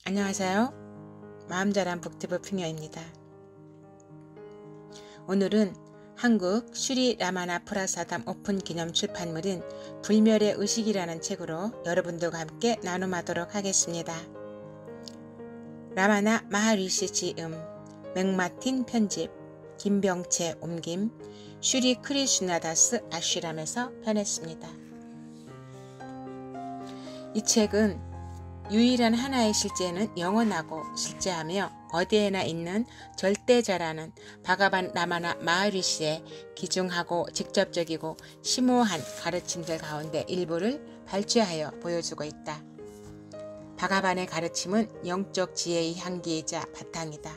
안녕하세요. 마음자란 북튜브 풍요입니다. 오늘은 한국 슈리 라마나 프라사담 오픈 기념 출판물인 불멸의 의식이라는 책으로 여러분들과 함께 나눔하도록 하겠습니다. 라마나 마하리시 지음, 맥마틴 편집, 김병채 옮김, 슈리 크리슈나다스 아쉬람에서 편했습니다. 이 책은 유일한 하나의 실제는 영원하고 실제하며 어디에나 있는 절대자라는 바가반 라마나 마하리시의 기중하고 직접적이고 심오한 가르침들 가운데 일부를 발췌하여 보여주고 있다. 바가반의 가르침은 영적 지혜의 향기이자 바탕이다.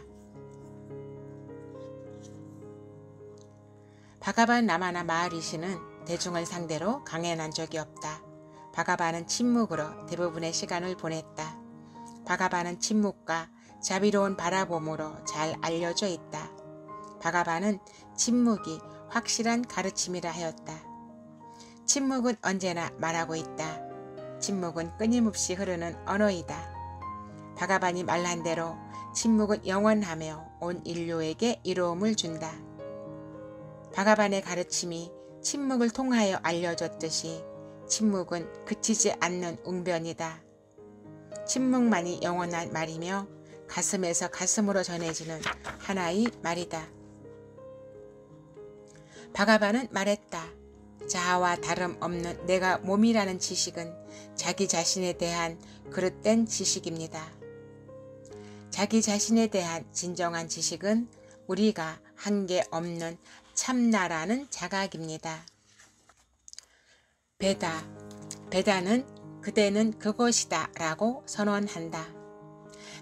바가반 라마나 마하리시는 대중을 상대로 강연한 적이 없다. 바가반은 침묵으로 대부분의 시간을 보냈다. 바가반은 침묵과 자비로운 바라봄으로 잘 알려져 있다. 바가반은 침묵이 확실한 가르침이라 하였다. 침묵은 언제나 말하고 있다. 침묵은 끊임없이 흐르는 언어이다. 바가반이 말한 대로 침묵은 영원하며 온 인류에게 이로움을 준다. 바가반의 가르침이 침묵을 통하여 알려졌듯이 침묵은 그치지 않는 웅변이다. 침묵만이 영원한 말이며 가슴에서 가슴으로 전해지는 하나의 말이다. 바가반은 말했다. 자아와 다름없는 내가 몸이라는 지식은 자기 자신에 대한 그릇된 지식입니다. 자기 자신에 대한 진정한 지식은 우리가 한계 없는 참나라는 자각입니다. 베다는 그대는 그것이다 라고 선언한다.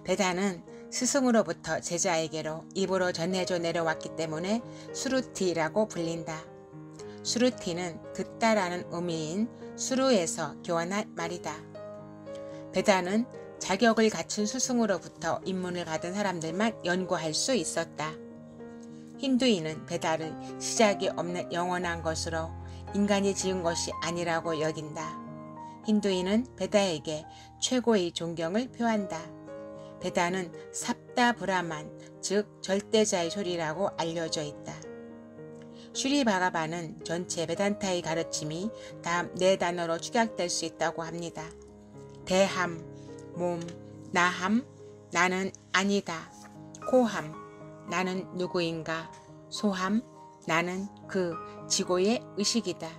베다는 스승으로부터 제자에게로 입으로 전해져 내려왔기 때문에 수루티라고 불린다. 수루티는 듣다라는 의미인 수루에서 교환한 말이다. 베다는 자격을 갖춘 스승으로부터 입문을 받은 사람들만 연구할 수 있었다. 힌두인은 베다를 시작이 없는 영원한 것으로 인간이 지은 것이 아니라고 여긴다. 힌두인은 베다에게 최고의 존경을 표한다. 베다는 삽다 브라만, 즉 절대자의 소리라고 알려져 있다. 슈리 바가반은 전체 베단타의 가르침이 다음 네 단어로 축약될 수 있다고 합니다. 대함, 몸, 나함, 나는 아니다. 코함, 나는 누구인가. 소함, 나는 그 지고의 의식이다.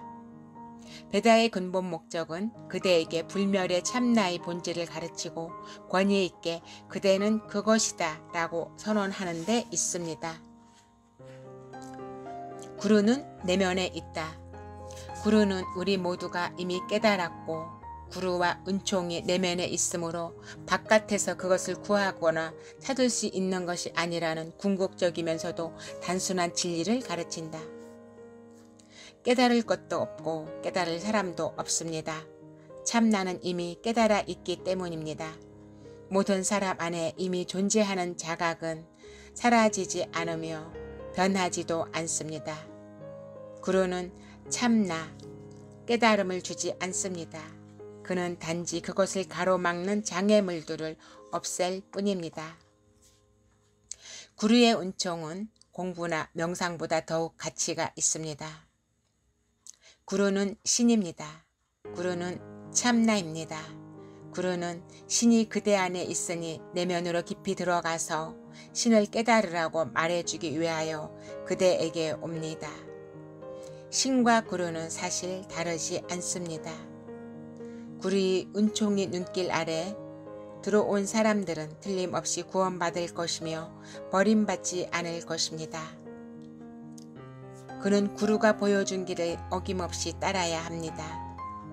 베다의 근본 목적은 그대에게 불멸의 참나의 본질을 가르치고 권위 있게 그대는 그것이다 라고 선언하는 데 있습니다. 구루는 내면에 있다. 구루는 우리 모두가 이미 깨달았고 구루와 은총이 내면에 있으므로 바깥에서 그것을 구하거나 찾을 수 있는 것이 아니라는 궁극적이면서도 단순한 진리를 가르친다. 깨달을 것도 없고 깨달을 사람도 없습니다. 참나는 이미 깨달아 있기 때문입니다. 모든 사람 안에 이미 존재하는 자각은 사라지지 않으며 변하지도 않습니다. 구루는 참나, 깨달음을 주지 않습니다. 그는 단지 그것을 가로막는 장애물들을 없앨 뿐입니다. 구루의 은총은 공부나 명상보다 더욱 가치가 있습니다. 구루는 신입니다. 구루는 참나입니다. 구루는 신이 그대 안에 있으니 내면으로 깊이 들어가서 신을 깨달으라고 말해주기 위하여 그대에게 옵니다. 신과 구루는 사실 다르지 않습니다. 구루의 은총이 눈길 아래 들어온 사람들은 틀림없이 구원받을 것이며 버림받지 않을 것입니다. 그는 구루가 보여준 길을 어김없이 따라야 합니다.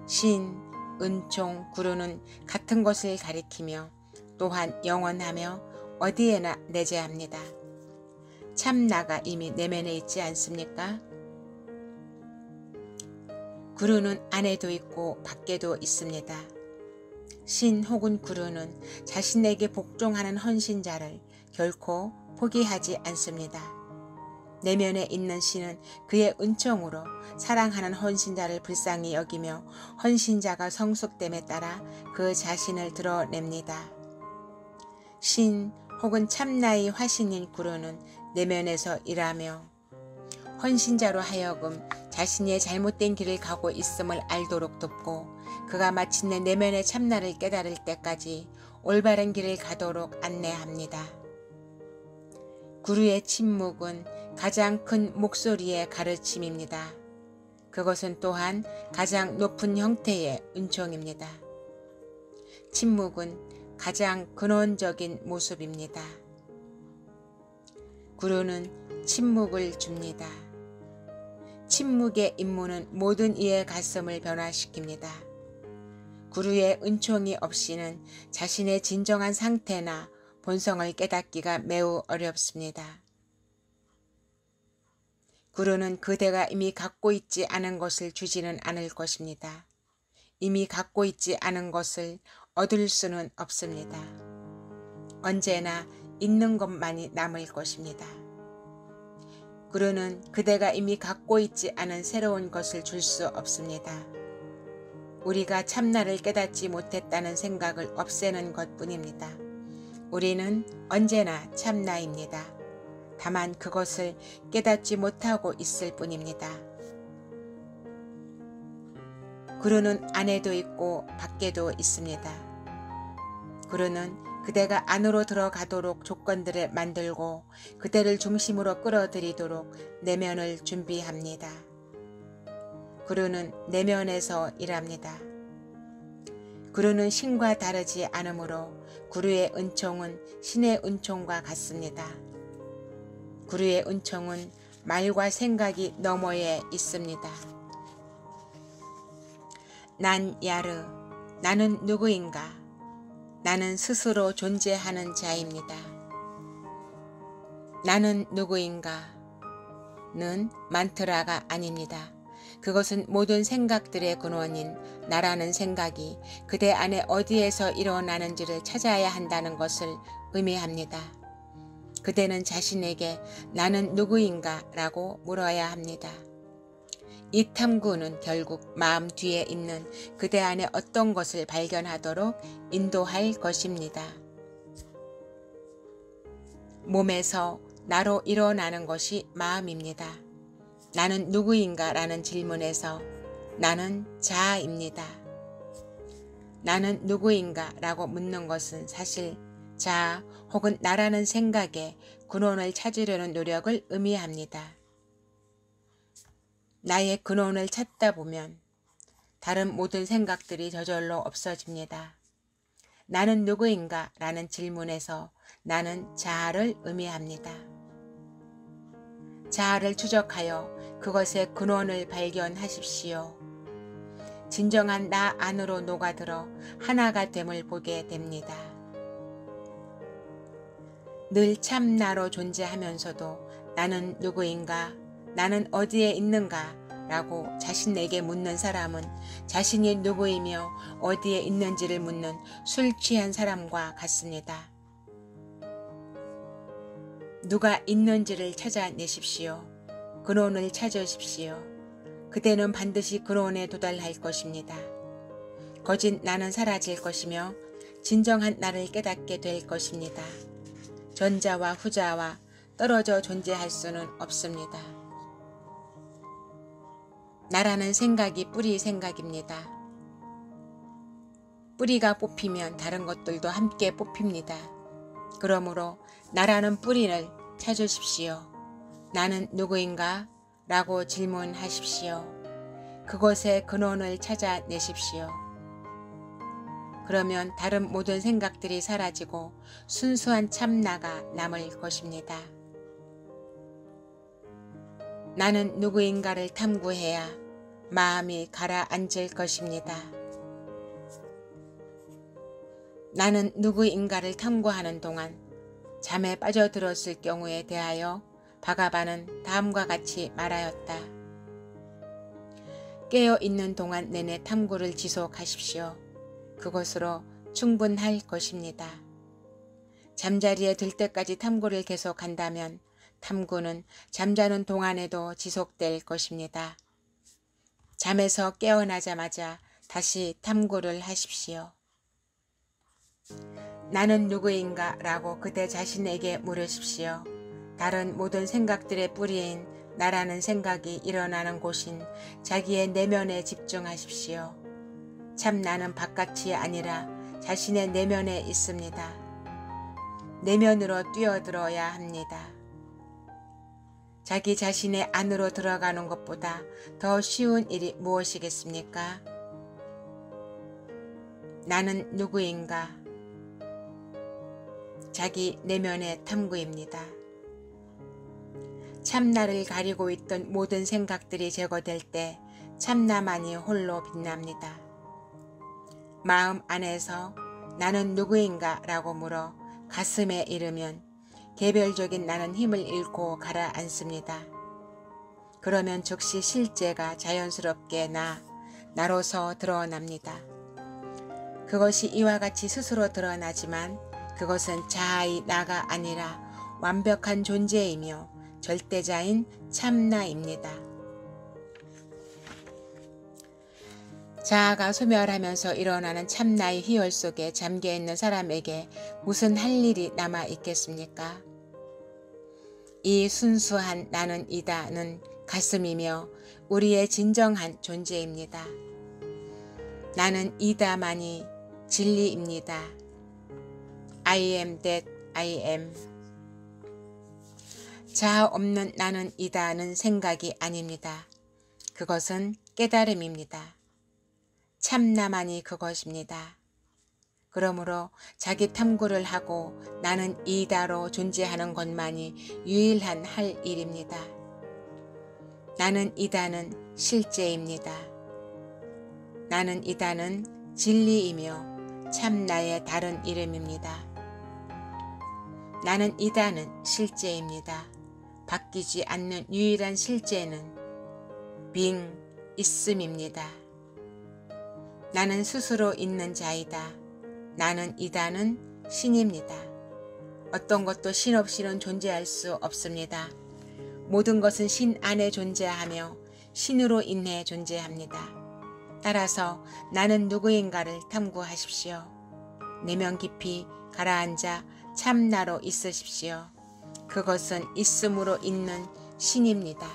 신, 은총, 구루는 같은 것을 가리키며 또한 영원하며 어디에나 내재합니다. 참나가 이미 내면에 있지 않습니까? 구루는 안에도 있고 밖에도 있습니다. 신 혹은 구루는 자신에게 복종하는 헌신자를 결코 포기하지 않습니다. 내면에 있는 신은 그의 은총으로 사랑하는 헌신자를 불쌍히 여기며 헌신자가 성숙됨에 따라 그 자신을 드러냅니다. 신 혹은 참나의 화신인 구루는 내면에서 일하며 헌신자로 하여금 자신의 잘못된 길을 가고 있음을 알도록 돕고 그가 마침내 내면의 참나를 깨달을 때까지 올바른 길을 가도록 안내합니다. 구루의 침묵은 가장 큰 목소리의 가르침입니다. 그것은 또한 가장 높은 형태의 은총입니다. 침묵은 가장 근원적인 모습입니다. 구루는 침묵을 줍니다. 침묵의 임무는 모든 이의 가슴을 변화시킵니다. 구루의 은총이 없이는 자신의 진정한 상태나 본성을 깨닫기가 매우 어렵습니다. 구루는 그대가 이미 갖고 있지 않은 것을 주지는 않을 것입니다. 이미 갖고 있지 않은 것을 얻을 수는 없습니다. 언제나 있는 것만이 남을 것입니다. 구루는 그대가 이미 갖고 있지 않은 새로운 것을 줄 수 없습니다. 우리가 참나를 깨닫지 못했다는 생각을 없애는 것뿐입니다. 우리는 언제나 참나입니다. 다만 그것을 깨닫지 못하고 있을 뿐입니다. 구루는 안에도 있고 밖에도 있습니다. 구루는 그대가 안으로 들어가도록 조건들을 만들고 그대를 중심으로 끌어들이도록 내면을 준비합니다. 구루는 내면에서 일합니다. 구루는 신과 다르지 않으므로 구루의 은총은 신의 은총과 같습니다. 구루의 은총은 말과 생각이 너머에 있습니다. 난 야르, 나는 누구인가? 나는 스스로 존재하는 자입니다. 나는 누구인가? 는 만트라가 아닙니다. 그것은 모든 생각들의 근원인 나라는 생각이 그대 안에 어디에서 일어나는지를 찾아야 한다는 것을 의미합니다. 그대는 자신에게 나는 누구인가 라고 물어야 합니다. 이 탐구는 결국 마음 뒤에 있는 그대 안에 어떤 것을 발견하도록 인도할 것입니다. 몸에서 나로 일어나는 것이 마음입니다. 나는 누구인가 라는 질문에서 나는 자아입니다. 나는 누구인가 라고 묻는 것은 사실 자아 혹은 나라는 생각의 근원을 찾으려는 노력을 의미합니다. 나의 근원을 찾다 보면 다른 모든 생각들이 저절로 없어집니다. 나는 누구인가 라는 질문에서 나는 자아를 의미합니다. 자아를 추적하여 그것의 근원을 발견하십시오. 진정한 나 안으로 녹아들어 하나가 됨을 보게 됩니다. 늘 참나로 존재하면서도 나는 누구인가? 나는 어디에 있는가? 라고 자신에게 묻는 사람은 자신이 누구이며 어디에 있는지를 묻는 술 취한 사람과 같습니다. 누가 있는지를 찾아내십시오. 근원을 찾으십시오. 그대는 반드시 근원에 도달할 것입니다. 거짓 나는 사라질 것이며 진정한 나를 깨닫게 될 것입니다. 전자와 후자와 떨어져 존재할 수는 없습니다. 나라는 생각이 뿌리 생각입니다. 뿌리가 뽑히면 다른 것들도 함께 뽑힙니다. 그러므로 나라는 뿌리를 찾으십시오. 나는 누구인가? 라고 질문하십시오. 그것의 근원을 찾아내십시오. 그러면 다른 모든 생각들이 사라지고 순수한 참나가 남을 것입니다. 나는 누구인가를 탐구해야 마음이 가라앉을 것입니다. 나는 누구인가를 탐구하는 동안 잠에 빠져들었을 경우에 대하여 바가바는 다음과 같이 말하였다. 깨어있는 동안 내내 탐구를 지속하십시오. 그것으로 충분할 것입니다. 잠자리에 들 때까지 탐구를 계속한다면 탐구는 잠자는 동안에도 지속될 것입니다. 잠에서 깨어나자마자 다시 탐구를 하십시오. 나는 누구인가? 라고 그대 자신에게 물으십시오. 다른 모든 생각들의 뿌리인 나라는 생각이 일어나는 곳인 자기의 내면에 집중하십시오. 참 나는 바깥이 아니라 자신의 내면에 있습니다. 내면으로 뛰어들어야 합니다. 자기 자신의 안으로 들어가는 것보다 더 쉬운 일이 무엇이겠습니까? 나는 누구인가? 자기 내면의 탐구입니다. 참나를 가리고 있던 모든 생각들이 제거될 때 참나만이 홀로 빛납니다. 마음 안에서 나는 누구인가? 라고 물어 가슴에 이르면 개별적인 나는 힘을 잃고 가라앉습니다. 그러면 즉시 실제가 자연스럽게 나로서 드러납니다. 그것이 이와 같이 스스로 드러나지만 그것은 자아의 나가 아니라 완벽한 존재이며 절대자인 참나입니다. 자아가 소멸하면서 일어나는 참나의 희열 속에 잠겨있는 사람에게 무슨 할 일이 남아 있겠습니까? 이 순수한 나는 이다는 가슴이며 우리의 진정한 존재입니다. 나는 이다만이 진리입니다. I am that I am. 자아 없는 나는 이다는 생각이 아닙니다. 그것은 깨달음입니다. 참나만이 그것입니다. 그러므로 자기 탐구를 하고 나는 이다로 존재하는 것만이 유일한 할 일입니다. 나는 이다는 실제입니다. 나는 이다는 진리이며 참나의 다른 이름입니다. 나는 이다는 실제입니다. 바뀌지 않는 유일한 실제는 being, 있음입니다. 나는 스스로 있는 자이다. 나는 이다는 신입니다. 어떤 것도 신 없이는 존재할 수 없습니다. 모든 것은 신 안에 존재하며 신으로 인해 존재합니다. 따라서 나는 누구인가를 탐구하십시오. 내면 깊이 가라앉아 참나로 있으십시오. 그것은 있음으로 있는 신입니다.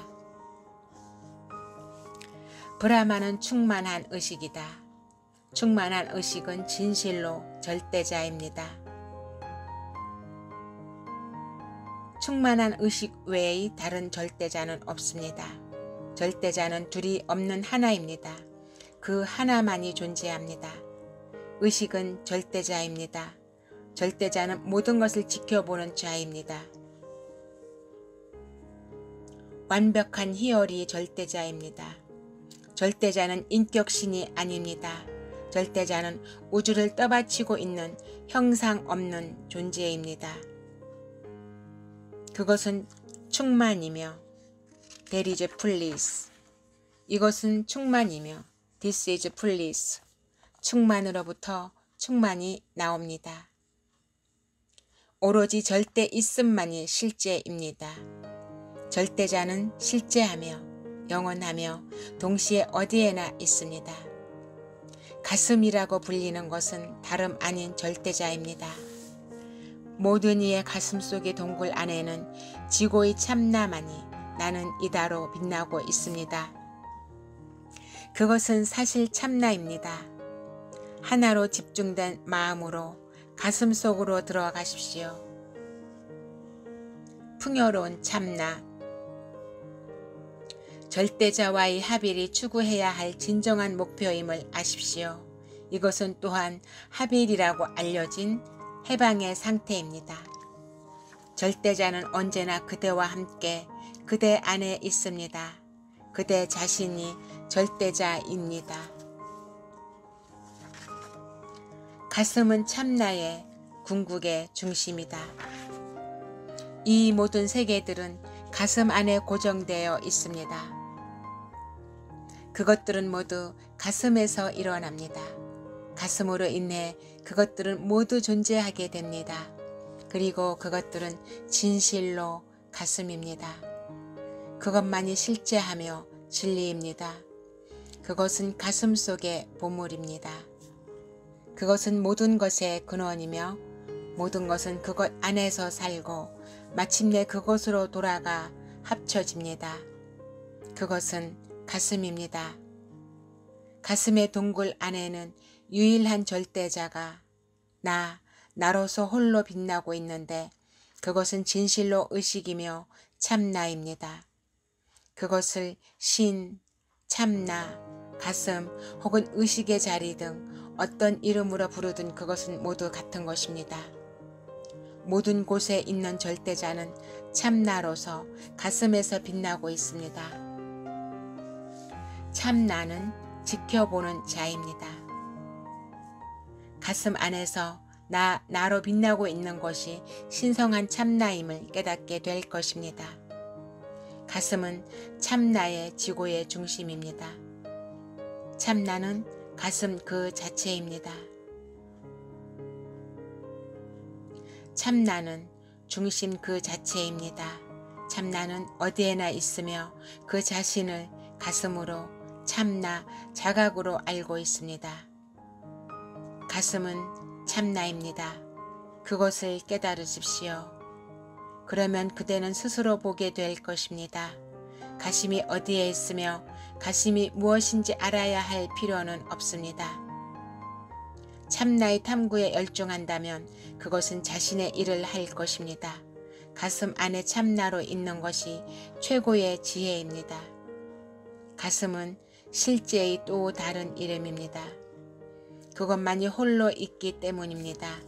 브라마는 충만한 의식이다. 충만한 의식은 진실로 절대자입니다. 충만한 의식 외의 다른 절대자는 없습니다. 절대자는 둘이 없는 하나입니다. 그 하나만이 존재합니다. 의식은 절대자입니다. 절대자는 모든 것을 지켜보는 자입니다. 완벽한 희열이 절대자입니다. 절대자는 인격신이 아닙니다. 절대자는 우주를 떠받치고 있는 형상 없는 존재입니다. 그것은 충만이며 There is fullness. 이것은 충만이며 This is fullness. 충만으로부터 충만이 나옵니다. 오로지 절대 있음만이 실제입니다. 절대자는 실제하며 영원하며 동시에 어디에나 있습니다. 가슴이라고 불리는 것은 다름 아닌 절대자입니다. 모든 이의 가슴 속의 동굴 안에는 지고의 참나만이 나는 이다로 빛나고 있습니다. 그것은 사실 참나입니다. 하나로 집중된 마음으로 가슴 속으로 들어가십시오. 풍요로운 참나. 절대자와의 합일이 추구해야 할 진정한 목표임을 아십시오. 이것은 또한 합일이라고 알려진 해방의 상태입니다. 절대자는 언제나 그대와 함께 그대 안에 있습니다. 그대 자신이 절대자입니다. 가슴은 참나의 궁극의 중심이다. 이 모든 세계들은 가슴 안에 고정되어 있습니다. 그것들은 모두 가슴에서 일어납니다. 가슴으로 인해 그것들은 모두 존재하게 됩니다. 그리고 그것들은 진실로 가슴입니다. 그것만이 실제하며 진리입니다. 그것은 가슴 속의 보물입니다. 그것은 모든 것의 근원이며 모든 것은 그것 안에서 살고 마침내 그곳으로 돌아가 합쳐집니다. 그것은 가슴입니다. 가슴의 동굴 안에는 유일한 절대자가 나로서 홀로 빛나고 있는데 그것은 진실로 의식이며 참나입니다. 그것을 신, 참나, 가슴 혹은 의식의 자리 등 어떤 이름으로 부르든 그것은 모두 같은 것입니다. 모든 곳에 있는 절대자는 참나로서 가슴에서 빛나고 있습니다. 참나는 지켜보는 자입니다. 가슴 안에서 나로 빛나고 있는 것이 신성한 참나임을 깨닫게 될 것입니다. 가슴은 참나의 지고의 중심입니다. 참나는 가슴 그 자체입니다. 참나는 중심 그 자체입니다. 참나는 어디에나 있으며 그 자신을 가슴으로 참나 자각으로 알고 있습니다. 가슴은 참나입니다. 그것을 깨달으십시오. 그러면 그대는 스스로 보게 될 것입니다. 가슴이 어디에 있으며 가슴이 무엇인지 알아야 할 필요는 없습니다. 참나의 탐구에 열중한다면 그것은 자신의 일을 할 것입니다. 가슴 안에 참나로 있는 것이 최고의 지혜입니다. 가슴은 실제의 또 다른 이름입니다. 그것만이 홀로 있기 때문입니다.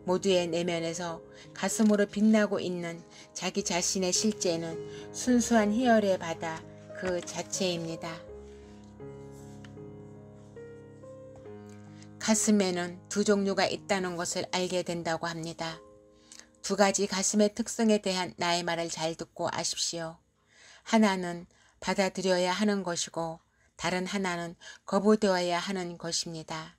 모두의 내면에서 가슴으로 빛나고 있는 자기 자신의 실제는 순수한 희열의 바다 그 자체입니다. 가슴에는 두 종류가 있다는 것을 알게 된다고 합니다. 두 가지 가슴의 특성에 대한 나의 말을 잘 듣고 아십시오. 하나는 받아들여야 하는 것이고 다른 하나는 거부되어야 하는 것입니다.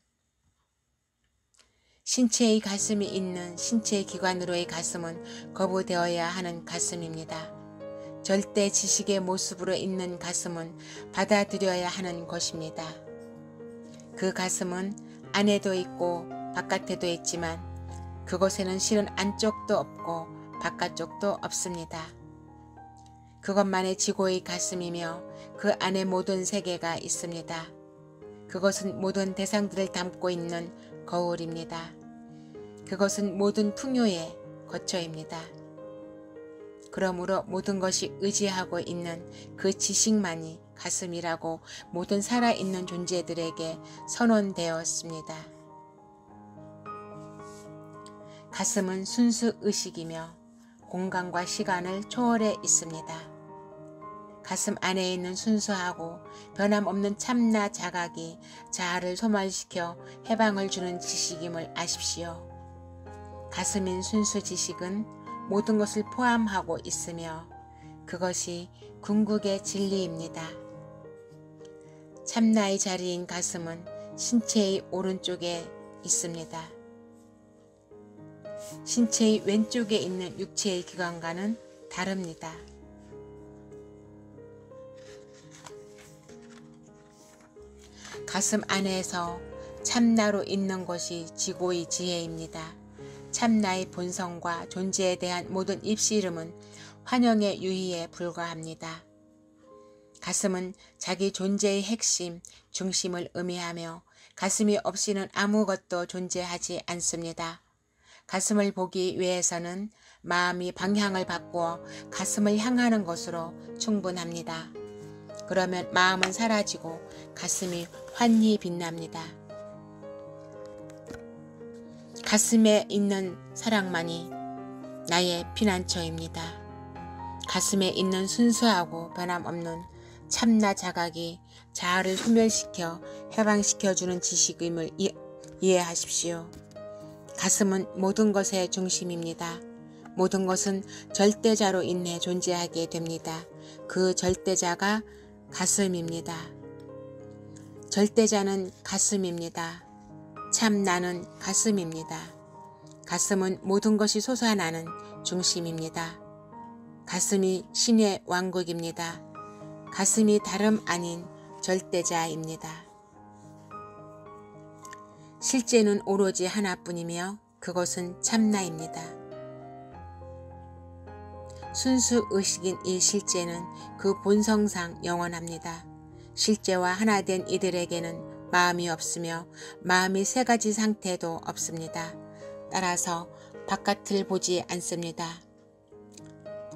신체의 가슴이 있는 신체의 기관으로의 가슴은 거부되어야 하는 가슴입니다. 절대 지식의 모습으로 있는 가슴은 받아들여야 하는 것입니다. 그 가슴은 안에도 있고 바깥에도 있지만 그곳에는 실은 안쪽도 없고 바깥쪽도 없습니다. 그것만의 지고의 가슴이며 그 안에 모든 세계가 있습니다. 그것은 모든 대상들을 담고 있는 거울입니다. 그것은 모든 풍요의 거처입니다. 그러므로 모든 것이 의지하고 있는 그 지식만이 가슴이라고 모든 살아있는 존재들에게 선언되었습니다. 가슴은 순수 의식이며 공간과 시간을 초월해 있습니다. 가슴 안에 있는 순수하고 변함없는 참나 자각이 자아를 소멸시켜 해방을 주는 지식임을 아십시오. 가슴인 순수 지식은 모든 것을 포함하고 있으며 그것이 궁극의 진리입니다. 참나의 자리인 가슴은 신체의 오른쪽에 있습니다. 신체의 왼쪽에 있는 육체의 기관과는 다릅니다. 가슴 안에서 참나로 있는 것이 지고의 지혜입니다. 참나의 본성과 존재에 대한 모든 입시름은 환영의 유희에 불과합니다. 가슴은 자기 존재의 핵심, 중심을 의미하며 가슴이 없이는 아무것도 존재하지 않습니다. 가슴을 보기 위해서는 마음이 방향을 바꾸어 가슴을 향하는 것으로 충분합니다. 그러면 마음은 사라지고 가슴이 환히 빛납니다. 가슴에 있는 사랑만이 나의 피난처입니다. 가슴에 있는 순수하고 변함없는 참나 자각이 자아를 소멸시켜 해방시켜주는 지식임을 이해하십시오. 가슴은 모든 것의 중심입니다. 모든 것은 절대자로 인해 존재하게 됩니다. 그 절대자가 가슴입니다. 절대자는 가슴입니다. 참나는 가슴입니다. 가슴은 모든 것이 솟아나는 중심입니다. 가슴이 신의 왕국입니다. 가슴이 다름 아닌 절대자입니다. 실제는 오로지 하나뿐이며 그것은 참나입니다. 순수 의식인 이 실제는 그 본성상 영원합니다. 실제와 하나 된 이들에게는 마음이 없으며 마음이 세 가지 상태도 없습니다. 따라서 바깥을 보지 않습니다.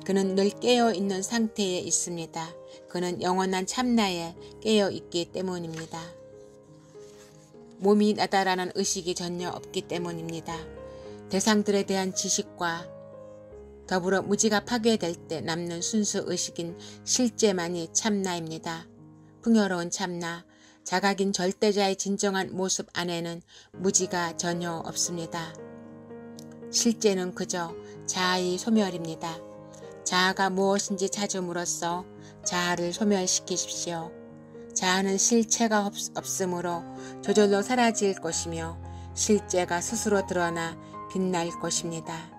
그는 늘 깨어있는 상태에 있습니다. 그는 영원한 참나에 깨어있기 때문입니다. 몸이 나다라는 의식이 전혀 없기 때문입니다. 대상들에 대한 지식과 더불어 무지가 파괴될 때 남는 순수 의식인 실제만이 참나입니다. 풍요로운 참나, 자각인 절대자의 진정한 모습 안에는 무지가 전혀 없습니다. 실제는 그저 자아의 소멸입니다. 자아가 무엇인지 찾음으로써 자아를 소멸시키십시오. 자아는 실체가 없으므로 저절로 사라질 것이며 실제가 스스로 드러나 빛날 것입니다.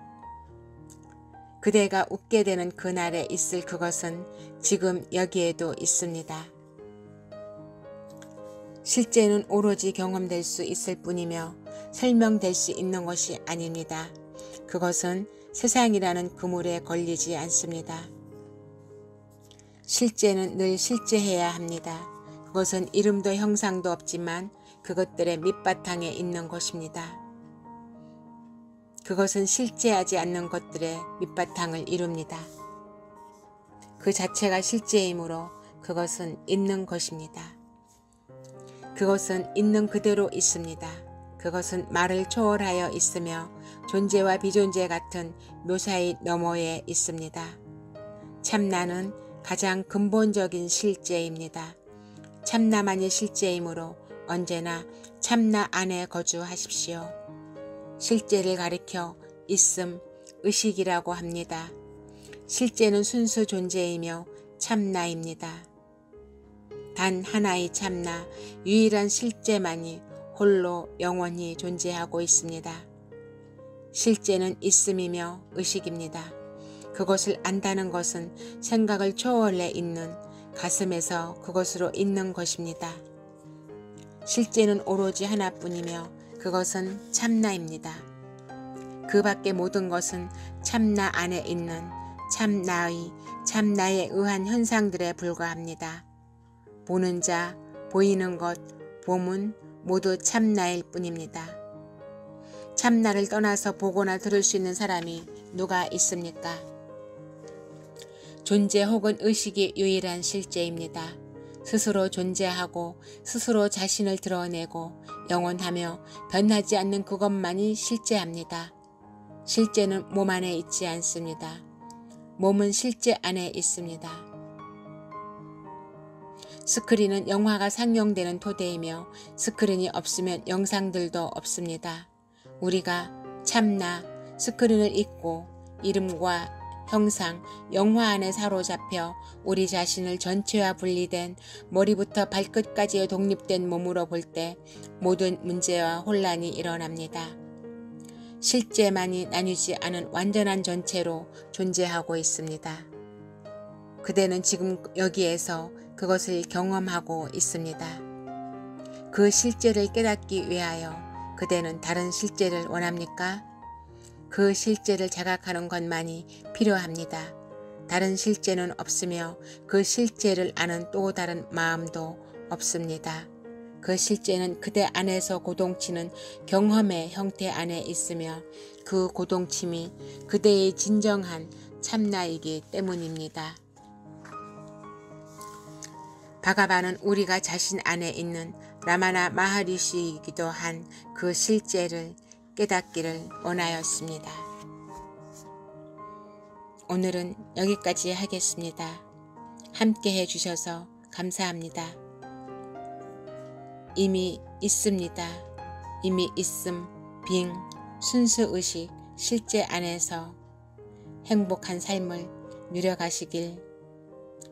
그대가 웃게 되는 그날에 있을 그것은 지금 여기에도 있습니다. 실제는 오로지 경험될 수 있을 뿐이며 설명될 수 있는 것이 아닙니다. 그것은 세상이라는 그물에 걸리지 않습니다. 실제는 늘 실제해야 합니다. 그것은 이름도 형상도 없지만 그것들의 밑바탕에 있는 것입니다. 그것은 실제하지 않는 것들의 밑바탕을 이룹니다. 그 자체가 실제이므로 그것은 있는 것입니다. 그것은 있는 그대로 있습니다. 그것은 말을 초월하여 있으며 존재와 비존재 같은 묘사의 너머에 있습니다. 참나는 가장 근본적인 실제입니다. 참나만이 실제이므로 언제나 참나 안에 거주하십시오. 실제를 가리켜 있음, 의식이라고 합니다. 실제는 순수 존재이며 참나입니다. 단 하나의 참나, 유일한 실제만이 홀로 영원히 존재하고 있습니다. 실제는 있음이며 의식입니다. 그것을 안다는 것은 생각을 초월해 있는 가슴에서 그것으로 있는 것입니다. 실제는 오로지 하나뿐이며 그것은 참나입니다. 그 밖의 모든 것은 참나 안에 있는 참나에 의한 현상들에 불과합니다. 보는 자, 보이는 것, 봄은 모두 참나일 뿐입니다. 참나를 떠나서 보거나 들을 수 있는 사람이 누가 있습니까? 존재 혹은 의식이 유일한 실제입니다. 스스로 존재하고 스스로 자신을 드러내고 영원하며 변하지 않는 그것만이 실제합니다. 실제는 몸 안에 있지 않습니다. 몸은 실제 안에 있습니다. 스크린은 영화가 상영되는 토대이며 스크린이 없으면 영상들도 없습니다. 우리가 참나, 스크린을 잊고 이름과 형상, 영화 안에 사로잡혀 우리 자신을 전체와 분리된 머리부터 발끝까지의 독립된 몸으로 볼 때 모든 문제와 혼란이 일어납니다. 실제만이 나뉘지 않은 완전한 전체로 존재하고 있습니다. 그대는 지금 여기에서 그것을 경험하고 있습니다. 그 실제를 깨닫기 위하여 그대는 다른 실제를 원합니까? 그 실제를 자각하는 것만이 필요합니다. 다른 실제는 없으며 그 실제를 아는 또 다른 마음도 없습니다. 그 실제는 그대 안에서 고동치는 경험의 형태 안에 있으며 그 고동침이 그대의 진정한 참나이기 때문입니다. 바가바는 우리가 자신 안에 있는 라마나 마하리시이기도 한 그 실제를 깨닫기를 원하였습니다. 오늘은 여기까지 하겠습니다. 함께 해주셔서 감사합니다. 이미 있습니다. 이미 있음, 빙, 순수의식, 실제 안에서 행복한 삶을 누려가시길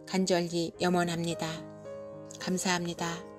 간절히 염원합니다. 감사합니다.